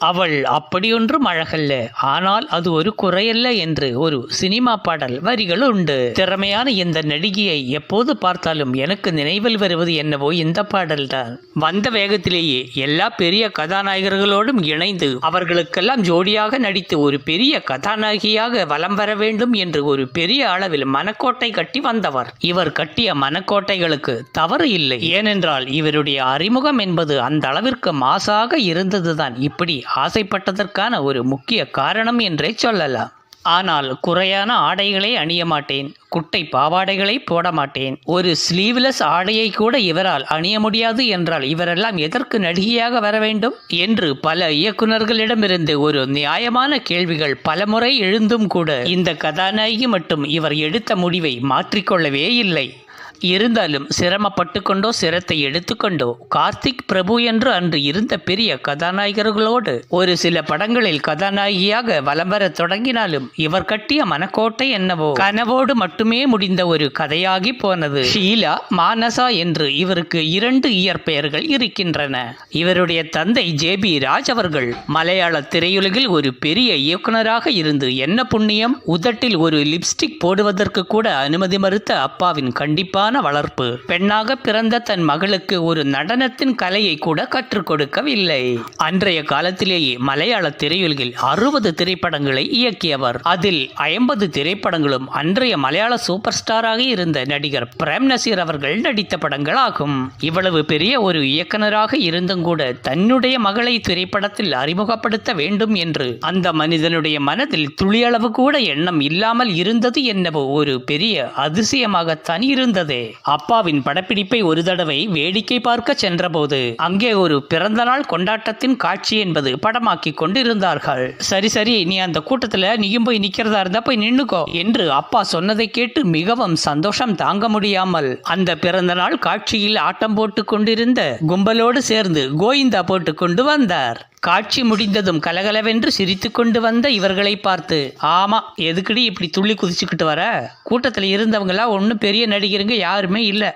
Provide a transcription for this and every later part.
அவள் அப்படியொன்றும் அழகல்ல, ஆனால் அது ஒரு குறையல்ல என்று ஒரு சினிமா பாடல் வரிகள் உண்டு. திறமையான இந்த நடிகையை எப்போது பார்த்தாலும் எனக்கு நினைவில் வருவது என்னவோ இந்த பாடல்தான். வந்த வேகத்திலேயே எல்லா பெரிய கதாநாயகர்களோடும் இணைந்து அவர்களுக்கெல்லாம் ஜோடியாக நடித்து ஒரு பெரிய கதாநாயகியாக வலம் வர வேண்டும் என்று ஒரு பெரிய அளவில் மனக்கோட்டை கட்டி வந்தவர். இவர் கட்டிய மனக்கோட்டைகளுக்கு தவறு இல்லை. ஏனென்றால் இவருடைய அறிமுகம் என்பது அந்த அளவிற்கு மாசாக இருந்ததுதான் இப்படி ஆசைப்பட்டதற்கான ஒரு முக்கிய காரணம் என்றே சொல்லலாம். ஆனால் குறையான ஆடைகளை அணிய மாட்டேன், குட்டை பாவாடைகளை போட மாட்டேன், ஒரு ஸ்லீவ்லெஸ் ஆடையை கூட இவரால் அணிய முடியாது என்றால் இவரெல்லாம் எதற்கு நடிகையாக வர வேண்டும் என்று பல இயக்குநர்களிடமிருந்து ஒரு நியாயமான கேள்விகள் பலமுறை எழுந்தும் கூட இந்த கதாநாயகி மட்டும் இவர் எடுத்த முடிவை மாற்றிக்கொள்ளவே இல்லை. இருந்தாலும் சிரமப்பட்டு கொண்டோ சிரத்தை எடுத்துக்கொண்டோ கார்த்திக் பிரபு என்று அன்று இருந்த பெரிய கதாநாயகர்களோடு ஒரு சில படங்களில் கதாநாயகியாக வலம் வர தொடங்கினாலும் இவர் கட்டிய மனக்கோட்டை என்னவோ கனவோடு மட்டுமே முடிந்த ஒரு கதையாகி போனது. ஷீலா, மானசா என்று இவருக்கு 2 இயற்பெயர்கள் இருக்கின்றன. இவருடைய தந்தை ஜே.பி. ராஜ் அவர்கள் மலையாள திரையுலகில் ஒரு பெரிய இயக்குனராக இருந்து என்ன புண்ணியம், உதட்டில் ஒரு லிப்ஸ்டிக் போடுவதற்கு கூட அனுமதி மறுத்த அப்பாவின் கண்டிப்பான வளர்ப்பு. பெண்ணாக பிறந்த தன் மகளுக்கு ஒரு நடனத்தின் கலையை கூட கற்றுக் கொடுக்கவில்லை. அன்றைய காலத்திலேயே மலையாள திரையுலகில் 60 திரைப்படங்களை இயக்கியவர். அதில் 50 திரைப்படங்களும் அன்றைய மலையாள சூப்பர் ஸ்டாராக இருந்த நடிகர் பிரேம் நசீர் அவர்கள் நடித்த படங்கள் ஆகும். இவ்வளவு பெரிய ஒரு இயக்குனராக இருந்தும் கூட தன்னுடைய மகளை திரைப்படத்தில் அறிமுகப்படுத்த வேண்டும் என்று அந்த மனிதனுடைய மனதில் துளியளவு கூட எண்ணம் இல்லாமல் இருந்தது என்னவோ ஒரு பெரிய அதிசயமாகத்தான் இருந்தது. அப்பாவின் படப்பிடிப்பை ஒரு தடவை வேடிக்கை பார்க்க சென்றபோது அங்கே ஒரு பிறந்தநாள் கொண்டாட்டத்தின் காட்சி என்பது படமாக்கி கொண்டிருந்தார்கள். சரி நீ அந்த கூட்டத்துல நீயும் போய் நிக்கிறதா இருந்தா போய் நின்னுக்கோ என்று அப்பா சொன்னதை கேட்டு மிகவும் சந்தோஷம் தாங்க முடியாமல் அந்த பிறந்தநாள் காட்சியில் ஆட்டம் போட்டு கொண்டிருந்த கும்பலோடு சேர்ந்து கோயிந்தா போட்டு கொண்டு வந்தார். காட்சி முடிந்ததும் கலகலவென்று சிரித்து கொண்டு வந்த இவர்களை பார்த்து, ஆமா எதுக்குடி இப்படி துள்ளி குதிச்சுக்கிட்டு வர, கூட்டத்தில் இருந்தவங்களாம் ஒன்றும் பெரிய நடிகருங்க யாருமே இல்லை,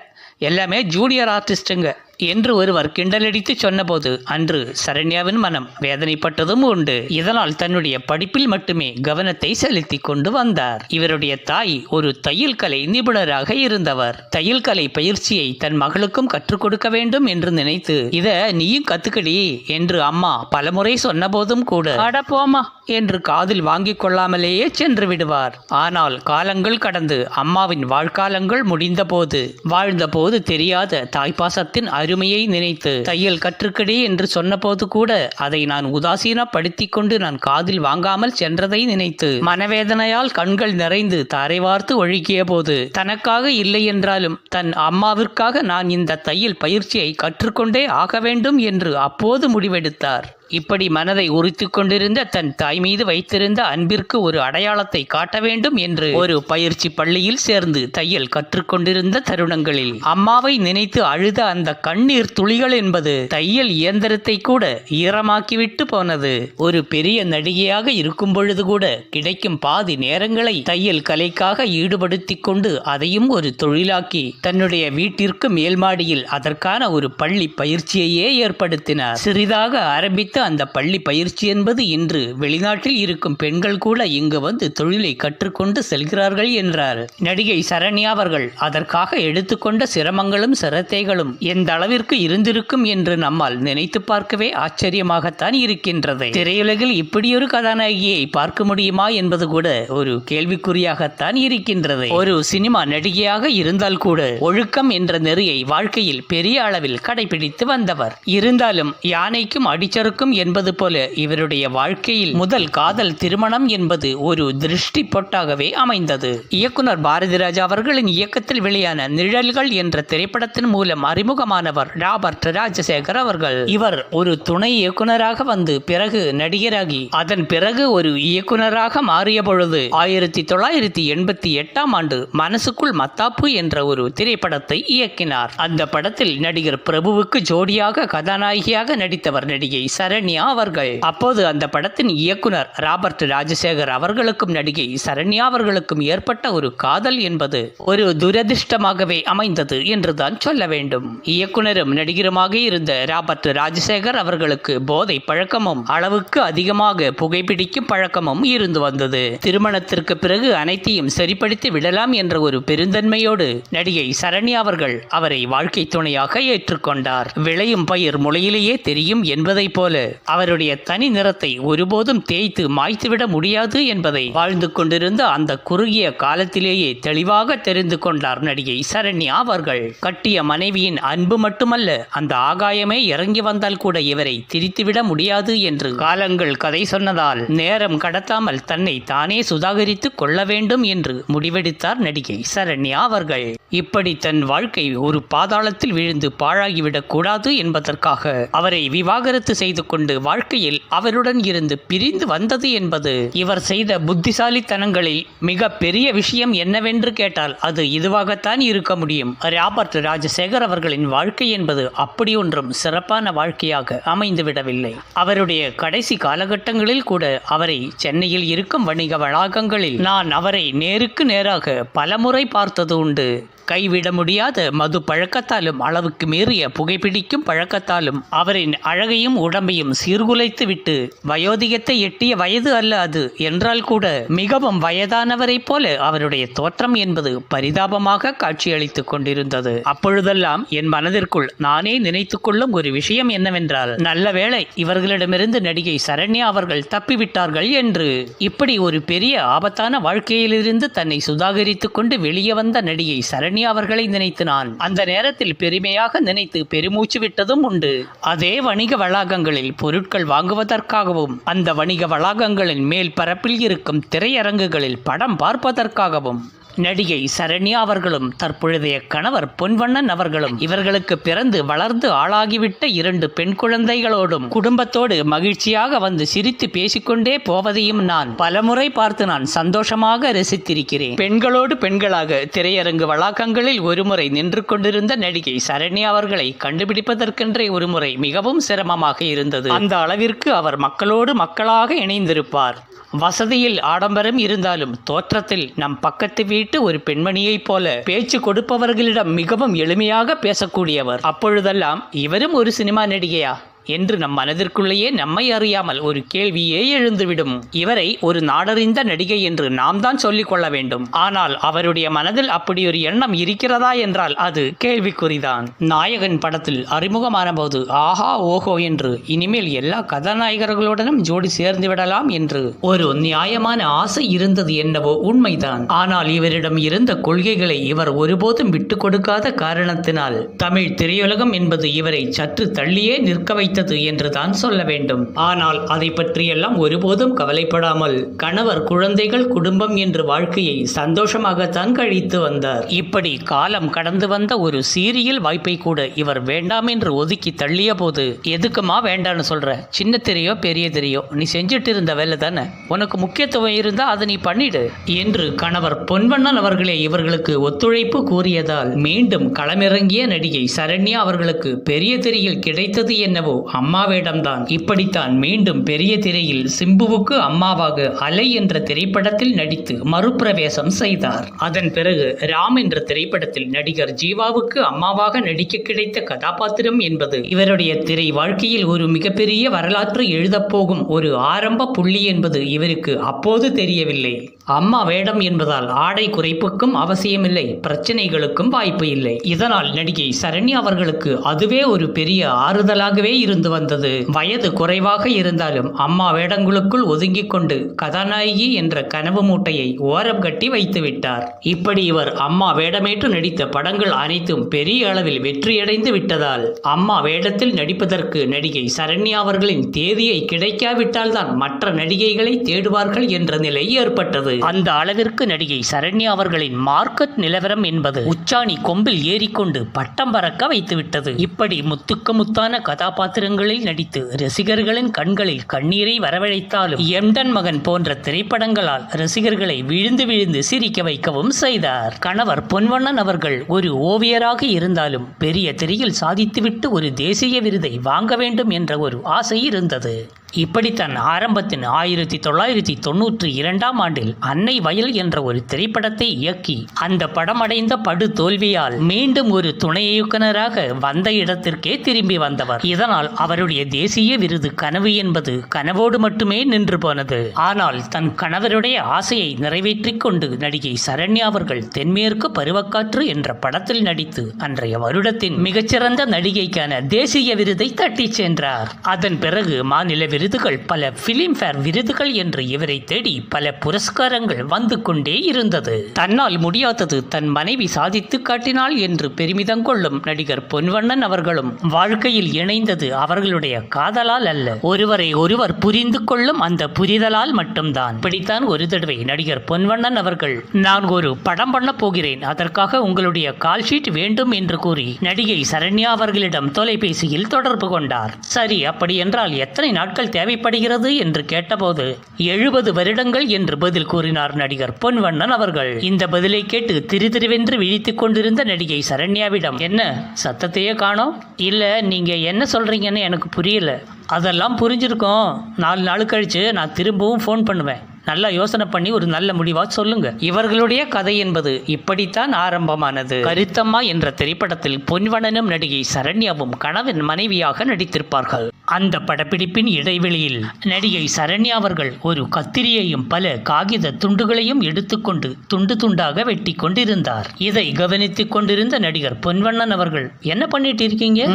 எல்லாமே ஜூனியர் ஆர்டிஸ்டுங்க என்று ஒருவர் கிண்டலடித்து சொன்னபோது அன்று சரண்யாவின் மனம் வேதனைப்பட்டதும் உண்டு. இதனால் தன்னுடைய படிப்பில் மட்டுமே கவனத்தை செலுத்தி கொண்டு வந்தார். இவருடைய தாய் ஒரு தையல் கலை நிபுணராக இருந்தவர். தையல் கலை பயிற்சியை தன் மகளுக்கும் கற்றுக் கொடுக்க வேண்டும் என்று நினைத்து இத நீயும் கத்துக்கடி என்று அம்மா பலமுறை சொன்ன போதும் கூட அட போமா என்று காதில் வாங்கிக் கொள்ளாமலேயே சென்று விடுவார். ஆனால் காலங்கள் கடந்து அம்மாவின் வாழ்காலங்கள் முடிந்த போது வாழ்ந்தபோது தெரியாத தாய்ப்பாசத்தின் அருமையை நினைத்து தையல் கற்றுக்கடி என்று சொன்னபோது கூட அதை நான் உதாசீனப்படுத்தி கொண்டு நான் காதில் வாங்காமல் சென்றதை நினைத்து மனவேதனையால் கண்கள் நிறைந்து தாரை வார்த்து ஒழுகிய போது தனக்காக இல்லை என்றாலும் தன் அம்மாவிற்காக நான் இந்த தையல் பயிற்சியை கற்றுக்கொண்டே ஆக வேண்டும் என்று அப்போது முடிவெடுத்தார். இப்படி மனதை உறுத்தி கொண்டிருந்த தன் தாய் மீது வைத்திருந்த அன்பிற்கு ஒரு அடையாளத்தை காட்ட வேண்டும் என்று ஒரு பயிற்சி பள்ளியில் சேர்ந்து தையல் கற்றுக்கொண்டிருந்த தருணங்களில் அம்மாவை நினைத்து அழுத அந்த கண்ணீர் துளிகள் என்பது தையல் இயந்திரத்தை கூட ஈரமாக்கிவிட்டு போனது. ஒரு பெரிய நடிகையாக இருக்கும் பொழுது கூட கிடைக்கும் பாதி நேரங்களை தையல் கலைக்காக ஈடுபடுத்தி கொண்டு அதையும் ஒரு தொழிலாக்கி தன்னுடைய வீட்டிற்கு மேல்மாடியில் அதற்கான ஒரு பள்ளி பயிற்சியையே ஏற்படுத்தினார். சிறிதாக ஆரம்பித்த அந்த பள்ளி பயிற்சி என்பது இன்று வெளிநாட்டில் இருக்கும் பெண்கள் கூட இங்கு வந்து தொழிலை கற்றுக்கொண்டு செல்கிறார்கள் என்றார். நடிகை சரண்யா அவர்கள் அதற்காக எடுத்துக்கொண்ட சிரமங்களும் சிரத்தைகளும் எந்த அளவிற்கு இருந்திருக்கும் என்று நம்மால் நினைத்து பார்க்கவே ஆச்சரியமாகத்தான் இருக்கின்றது. திரையுலகில் இப்படியொரு கதாநாயகியை பார்க்க முடியுமா என்பது கூட ஒரு கேள்விக்குறியாகத்தான் இருக்கின்றது. ஒரு சினிமா நடிகையாக இருந்தால் கூட ஒழுக்கம் என்ற நெறியை வாழ்க்கையில் பெரிய அளவில் கடைபிடித்து வந்தவர். இருந்தாலும் யானைக்கும் அடிச்சருக்கும் என்பது போல இவருடைய வாழ்க்கையில் முதல் காதல் திருமணம் என்பது ஒரு திருஷ்டி பொட்டாகவே அமைந்தது. இயக்குனர் பாரதிராஜா அவர்களின் இயக்கத்தில் வெளியான நிழல்கள் என்ற திரைப்படத்தின் மூலம் அறிமுகமானவர் ராபர்ட் ராஜசேகர் அவர்கள். இவர் ஒரு துணை இயக்குனராக வந்து பிறகு நடிகராகி அதன் பிறகு ஒரு இயக்குனராக மாறிய பொழுது 1988ஆம் ஆண்டு மனசுக்குள் மத்தாப்பு என்ற ஒரு திரைப்படத்தை இயக்கினார். அந்த படத்தில் நடிகர் பிரபுவுக்கு ஜோடியாக கதாநாயகியாக நடித்தவர் நடிகை சரண்யா அவர்கள். அப்போது அந்த படத்தின் இயக்குனர் ராபர்ட் ராஜசேகர் அவர்களுக்கும் நடிகை சரண்யா அவர்களுக்கும் ஏற்பட்ட ஒரு காதல் என்பது ஒரு துரதிர்ஷ்டமாகவே அமைந்தது என்றுதான் சொல்ல வேண்டும். இயக்குனர் இயக்குனரும் நடிகருமாக இருந்த ராபர்ட் ராஜசேகர் அவர்களுக்கு போதை பழக்கமும் அளவுக்கு அதிகமாக புகைப்பிடிக்கும் பழக்கமும் இருந்து வந்தது. திருமணத்திற்கு பிறகு அனைத்தையும் சரிப்படுத்தி விடலாம் என்ற ஒரு பெருந்தன்மையோடு நடிகை சரண்யா அவர்கள் அவரை வாழ்க்கை துணையாக ஏற்றுக்கொண்டார். விளையும் பயிர் முளையிலேயே தெரியும் என்பதைப் போல அவருடைய தனி நிறத்தை ஒருபோதும் தேய்த்து மாய்த்துவிட முடியாது என்பதை வாழ்ந்து கொண்டிருந்த அந்த குறுகிய காலத்திலேயே தெளிவாக தெரிந்து கொண்டார் நடிகை சரண்யா அவர்கள். கட்டிய மனைவியின் அன்பு மட்டுமல்ல, அந்த ஆகாயமே இறங்கி வந்தால் கூட இவரை திரித்துவிட முடியாது என்று காலங்கள் கதை சொன்னதால் நேரம் கடத்தாமல் தன்னை தானே சுதாகரித்துக் கொள்ள வேண்டும் என்று முடிவெடுத்தார் நடிகை சரண்யா அவர்கள். இப்படி தன் வாழ்க்கை ஒரு பாதாளத்தில் விழுந்து பாழாகிவிடக் கூடாது என்பதற்காக அவரை விவாகரத்து செய்து கொண்டு வாழ்க்கையில் அவருடன் இருந்து பிரிந்து வந்தது என்பது இவர் செய்த புத்திசாலித்தனங்களில் மிக பெரிய விஷயம் என்னவென்று கேட்டால் அது இதுவாகத்தான் இருக்க முடியும். ராபர்ட் ராஜசேகர் அவர்களின் வாழ்க்கை என்பது அப்படி ஒன்றும் சிறப்பான வாழ்க்கையாக அமைந்துவிடவில்லை. அவருடைய கடைசி காலகட்டங்களில் கூட அவரை சென்னையில் இருக்கும் வணிக வளாகங்களில் நான் அவரை நேருக்கு நேராக பலமுறை பார்த்தது உண்டு. கைவிட முடியாத மது பழக்கத்தாலும் அளவுக்கு மீறிய புகைப்பிடிக்கும் பழக்கத்தாலும் அவரின் அழகையும் உடம்பையும் சீர்குலைத்து விட்டு வயோதிகத்தை எட்டிய வயது அல்ல அது என்றால் கூட மிகவும் வயதானவரைப் போல அவருடைய தோற்றம் என்பது பரிதாபமாக காட்சியளித்துக் கொண்டிருந்தது. அப்பொழுதெல்லாம் என் மனதிற்குள் நானே நினைத்துக் கொள்ளும் ஒரு விஷயம் என்னவென்றால், நல்ல வேளை இவர்களிடமிருந்து நடிகை சரண்யா அவர்கள் தப்பிவிட்டார்கள் என்று. இப்படி ஒரு பெரிய ஆபத்தான வாழ்க்கையிலிருந்து தன்னை சுதாகரித்துக் கொண்டு வெளியே வந்த நடிகை சரண்யா அவர்களை நினைத்து நான் அந்த நேரத்தில் பெருமையாக நினைத்து பெருமூச்சு விட்டதும் உண்டு. அதே வணிக வளாகங்களில் பொருட்கள் வாங்குவதற்காகவும் அந்த வணிக வளாகங்களின் மேல் பரப்பில் இருக்கும் திரையரங்குகளில் படம் பார்ப்பதற்காகவும் நடிகை சரண்யா அவர்களும் தற்பொழுதைய கணவர் பொன்வண்ணன் அவர்களும் இவர்களுக்கு பிறந்து வளர்ந்து ஆளாகிவிட்ட 2 பெண் குழந்தைகளோடும் குடும்பத்தோடு மகிழ்ச்சியாக வந்து சிரித்து பேசிக்கொண்டே போவதையும் நான் பலமுறை பார்த்து நான் சந்தோஷமாக ரசித்திருக்கிறேன். பெண்களோடு பெண்களாக திரையரங்கு வளாகங்களில் ஒருமுறை நின்று கொண்டிருந்த நடிகை சரண்யா அவர்களை கண்டுபிடிப்பதற்கென்றே ஒருமுறை மிகவும் சிரமமாக இருந்தது. அந்த அளவிற்கு அவர் மக்களோடு மக்களாக இணைந்திருப்பார். வசதியில் ஆடம்பரம் இருந்தாலும் தோற்றத்தில் நம் பக்கத்து வீட்டு ஒரு பெண்மணியைப் போல பேச்சு கொடுப்பவர்களிடம் மிகவும் எளிமையாக பேசக்கூடியவர். அப்பொழுதெல்லாம் இவரும் ஒரு சினிமா நடிகையா என்று நம் மனதிற்குள்ளேயே நம்மை அறியாமல் ஒரு கேள்வியே எழுந்துவிடும். இவரை ஒரு நாடறிந்த நடிகை என்று நாம் தான் சொல்லிக் கொள்ள வேண்டும். ஆனால் அவருடைய மனதில் அப்படி ஒரு எண்ணம் இருக்கிறதா என்றால் அது கேள்விக்குறிதான். நாயகன் படத்தில் அறிமுகமான போது ஆஹா ஓஹோ என்று இனிமேல் எல்லா கதாநாயகர்களுடனும் ஜோடி சேர்ந்து விடலாம் என்று ஒரு நியாயமான ஆசை இருந்தது என்னவோ உண்மைதான். ஆனால் இவரிடம் இருந்த கொள்கைகளை இவர் ஒருபோதும் விட்டு கொடுக்காத காரணத்தினால் தமிழ் திரையுலகம் என்பது இவரை சற்று தள்ளியே நிற்க வைத்து என்றுதான் சொல்ல வேண்டும். ஆனால் அதை பற்றியெல்லாம் ஒருபோதும் கவலைப்படாமல் கணவர், குழந்தைகள், குடும்பம் என்ற வாழ்க்கையை சந்தோஷமாகத்தான் கழித்து வந்தார். இப்படி காலம் கடந்து வந்த ஒரு சீரியல் வாய்ப்பை கூட இவர் வேண்டாம் என்று ஒதுக்கி தள்ளிய போது, எதுக்குமா வேண்டான்னு சொல்ற, சின்ன தெரியோ பெரிய தெரியோ நீ செஞ்சுட்டு இருந்த வேலை தானே, உனக்கு முக்கியத்துவம் இருந்தா அதை நீ பண்ணிடு என்று கணவர் பொன்வண்ணன் அவர்களே இவர்களுக்கு ஒத்துழைப்பு கூறியதால் மீண்டும் களமிறங்கிய நடிகை சரண்யா அவர்களுக்கு பெரிய திரையில் கிடைத்தது என்னவோ அம்மாவிடம்தான். இப்படித்தான் மீண்டும் பெரிய திரையில் சிம்புவுக்கு அம்மாவாக அலை என்ற திரைப்படத்தில் நடித்து மறுபிரவேசம் செய்தார். அதன் பிறகு ராம் என்ற திரைப்படத்தில் நடிகர் ஜீவாவுக்கு அம்மாவாக நடிக்க கிடைத்த கதாபாத்திரம் என்பது இவருடைய திரை வாழ்க்கையில் ஒரு மிகப்பெரிய வரலாற்று எழுதப்போகும் ஒரு ஆரம்ப புள்ளி என்பது இவருக்கு அப்போது தெரியவில்லை. அம்மா வேடம் என்பதால் ஆடை குறைப்புக்கும் அவசியமில்லை, பிரச்சனைகளுக்கும் வாய்ப்பு இல்லை. இதனால் நடிகை சரண்யா அவர்களுக்கு அதுவே ஒரு பெரிய ஆறுதலாகவே இருந்து வந்தது. வயது குறைவாக இருந்தாலும் அம்மா வேடங்களுக்குள் ஒதுங்கிக் கொண்டு கதாநாயகி என்ற கனவு மூட்டையை ஓரம் கட்டி வைத்து விட்டார். இப்படி இவர் அம்மா வேடமேற்று நடித்த படங்கள் அனைத்தும் பெரிய அளவில் வெற்றியடைந்து விட்டதால் அம்மா வேடத்தில் நடிப்பதற்கு நடிகை சரண்யா அவர்களின் தேதியை கிடைக்காவிட்டால் தான் மற்ற நடிகைகளை தேடுவார்கள் என்ற நிலை ஏற்பட்டது. அந்த அளவிற்கு நடிகை சரண்யா அவர்களின் மார்க்கெட் நிலவரம் என்பது உச்சாணி கொம்பில் ஏறிக்கொண்டு பட்டம் பறக்க வைத்துவிட்டது. இப்படி முத்துக்கு முத்தான கதாபாத்திரங்களில் நடித்து ரசிகர்களின் கண்களில் கண்ணீரை வரவழைத்தாலும் எம்டன் மகன் போன்ற திரைப்படங்களால் ரசிகர்களை விழுந்து விழுந்து சிரிக்க வைக்கவும் செய்தார். கணவர் பொன்வண்ணன் அவர்கள் ஒரு ஓவியராக இருந்தாலும் பெரிய திரையில் சாதித்துவிட்டு ஒரு தேசிய விருதை வாங்க வேண்டும் என்ற ஒரு ஆசை இருந்தது. இப்படித்தான் ஆரம்பத்தின் 1992 ஆண்டில் அன்னை வயல் என்ற ஒரு திரைப்படத்தை இயக்கி அந்த படம் அடைந்த படு தோல்வியால் மீண்டும் ஒரு துணை இயக்குனராக வந்த இடத்திற்கே திரும்பி வந்தவர். இதனால் அவருடைய தேசிய விருது கனவு என்பது கனவோடு மட்டுமே நின்று போனது. ஆனால் தன் கணவருடைய ஆசையை நிறைவேற்றிக் கொண்டு நடிகை சரண்யா அவர்கள் தென்மேற்கு பருவக்காற்று என்ற படத்தில் நடித்து அன்றைய வருடத்தின் மிகச்சிறந்த நடிகைக்கான தேசிய விருதை தட்டிச் சென்றார். அதன் பிறகு மாநில விருதுகள், பல பிலிம்பேர் விருதுகள் என்று இவரை தேடி பல புரஸ்காரங்கள் வந்து கொண்டே இருந்தது. தன்னால் முடியாதது தன் மனைவி சாதித்து காட்டினாள் என்று பெருமிதம் கொள்ளும் நடிகர் பொன்வண்ணன் அவர்களும் வாழ்க்கையில் இணைந்தது அவர்களுடைய காதலால் அல்ல, ஒருவரை ஒருவர் புரிந்து கொள்ளும் அந்த புரிதலால் மட்டும்தான். இப்படித்தான் ஒரு தடவை நடிகர் பொன்வண்ணன் அவர்கள், நான் ஒரு படம் பண்ண போகிறேன், அதற்காக உங்களுடைய கால் ஷீட் வேண்டும் என்று கூறி நடிகை சரண்யா அவர்களிடம் தொலைபேசியில் தொடர்பு கொண்டார். சரி, அப்படி என்றால் எத்தனை நாட்கள் தேவைப்படுகிறது என்று கேட்டபோது 70 வருடங்கள் என்று பதில் கூறினார் நடிகர் பொன்வண்ணன் அவர்கள். இந்த பதிலை கேட்டு திருதிருவென்று விழித்துக் கொண்டிருந்த நடிகை சரண்யாவிடம், என்ன சத்தத்தையே காணோம்? இல்ல, நீங்க என்ன சொல்றீங்கன்னு எனக்கு புரியல. அதெல்லாம் புரிஞ்சிருக்கோம், 4 நாள் கழிச்சு நான் திரும்பவும் ஃபோன் பண்ணுவேன், நல்லா யோசனை பண்ணி ஒரு நல்ல முடிவா சொல்லுங்க. இவர்களுடைய கதை என்பது இப்படித்தான் ஆரம்பமானது. கருத்தம்மா என்ற திரைப்படத்தில் பொன்வண்ணனும் நடிகை சரண்யாவும் கணவன் மனைவியாக நடித்திருப்பார்கள். அந்த படப்பிடிப்பின் இடைவெளியில் நடிகை சரண்யா அவர்கள் ஒரு கத்திரியையும் பல காகித துண்டுகளையும் எடுத்துக்கொண்டு துண்டு துண்டாக வெட்டி கொண்டிருந்தார். இதை கவனித்துக் கொண்டிருந்த நடிகர் பொன்வண்ணன் அவர்கள், என்ன பண்ணிட்டு இருக்கீங்க?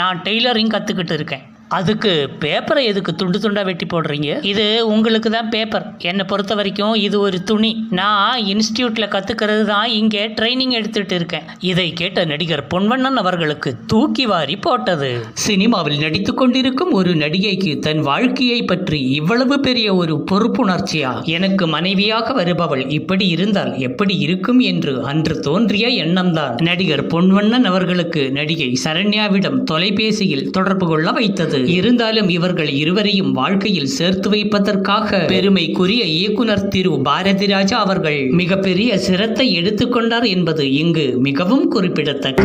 நான் டெய்லரிங் கத்துக்கிட்டு இருக்கேன். அதுக்கு பேப்பரை எதுக்கு துண்டு துண்டா வெட்டி போடுறீங்க? இது உங்களுக்கு தான் பேப்பர், என்னை பொறுத்த வரைக்கும் இது ஒரு துணி. நான் இன்ஸ்டிடியூட்ல கத்துக்கிறது தான் இங்கே ட்ரைனிங் எடுத்துட்டு இருக்கேன். இதை கேட்ட நடிகர் பொன்வண்ணன் அவர்களுக்கு தூக்கி வாரி போட்டது. சினிமாவில் நடித்துக் கொண்டிருக்கும் ஒரு நடிகைக்கு தன் வாழ்க்கையை பற்றி இவ்வளவு பெரிய ஒரு பொறுப்புணர்ச்சியா? எனக்கு மனைவியாக வருபவள் இப்படி இருந்தால் எப்படி இருக்கும் என்று அன்று தோன்றிய எண்ணம்தான் நடிகர் பொன்வண்ணன் அவர்களுக்கு நடிகை சரண்யாவிடம் தொலைபேசியில் தொடர்பு கொள்ள வைத்தது. இருந்தாலும் இவர்கள் இருவரையும் வாழ்க்கையில் சேர்த்து வைப்பதற்காக பெருமைக்குரிய இயக்குனர் திரு பாரதிராஜா அவர்கள் மிகப்பெரிய சிரத்தை எடுத்துக்கொண்டார் என்பது இங்கு மிகவும் குறிப்பிடத்தக்கது.